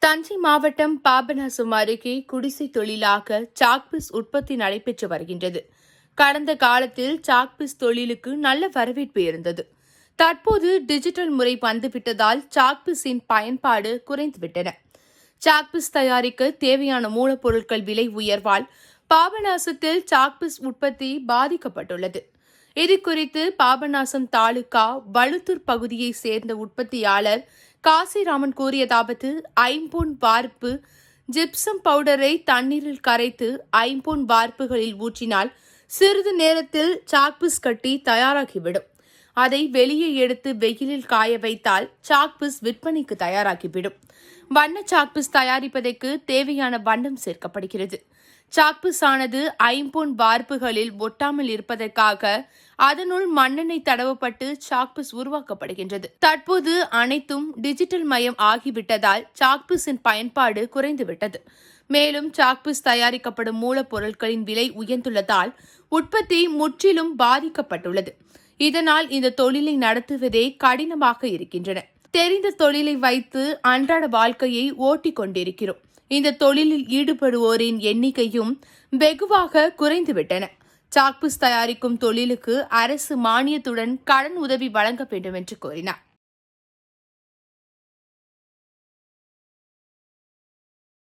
தஞ்சை மாவட்டம் பாபநாசம் அருகே குடிசை தொழிலாக சாக்பீஸ் உற்பத்தி நடைபெற்று வருகின்றது. கடந்த காலத்தில் சாக்பீஸ் தொழிலுக்கு நல்ல வரவேற்பு இருந்தது. தற்போது டிஜிட்டல் முறை வந்துவிட்டதால் சாக்பீஸின் பயன்பாடு குறைந்துவிட்டன. சாக்பீஸ் தயாரிக்க தேவையான மூலப்பொருட்கள் விலை உயர்வால் பாபநாசத்தில் சாக்பீஸ் உற்பத்தி பாதிக்கப்பட்டுள்ளது. இதுகுறித்து பாபநாசம் தாலுகா வழுத்தூர் பகுதியைச் சேர்ந்த உற்பத்தியாளர் காசிராமன் கூறியதாவது: ஐம்பொன் வார்ப்பு ஜிப்சம் பவுடரை தண்ணீரில் கரைத்து ஐம்பொன் வார்ப்புகளில் ஊற்றினால் சிறிது நேரத்தில் சாக்பீஸ் கட்டி தயாராகிவிடும். அதை வெளியே எடுத்து வெயிலில் காய வைத்தால் சாக்பீஸ் விற்பனைக்கு தயாராகிவிடும். வண்ண சாக்பீஸ் தயாரிப்பதற்கு தேவையான வண்ணம் சேர்க்கப்படுகிறது. சாக்பீஸ் ஆனது ஐம்பொன் வார்ப்புகளில் ஒட்டாமல் இருப்பதற்காக அதனுள் மண்ணெண்ணெய் தடவப்பட்டு சாக்பீஸ் உருவாக்கப்படுகின்றது. தற்போது அனைத்தும் டிஜிட்டல் மயம் ஆகிவிட்டதால் சாக்பீஸின் பயன்பாடு குறைந்துவிட்டது. மேலும் சாக்பீஸ் தயாரிக்கப்படும் மூலப்பொருட்களின் விலை உயர்ந்துள்ளதால் உற்பத்தி முற்றிலும் பாதிக்கப்பட்டுள்ளது. இதனால் இந்த தொழிலை நடத்துவதே கடினமாக இருக்கின்றன. தெரிந்த தொழிலை வைத்து அன்றாட வாழ்க்கையை ஓட்டிக் கொண்டிருக்கிறோம். இந்த தொழிலில் ஈடுபடுவோரின் எண்ணிக்கையும் வெகுவாக குறைந்துவிட்டன. சாக்பீஸ் தயாரிக்கும் தொழிலுக்கு அரசு மானியத்துடன் கடன் உதவி வழங்க வேண்டும் என்று கோரினார்.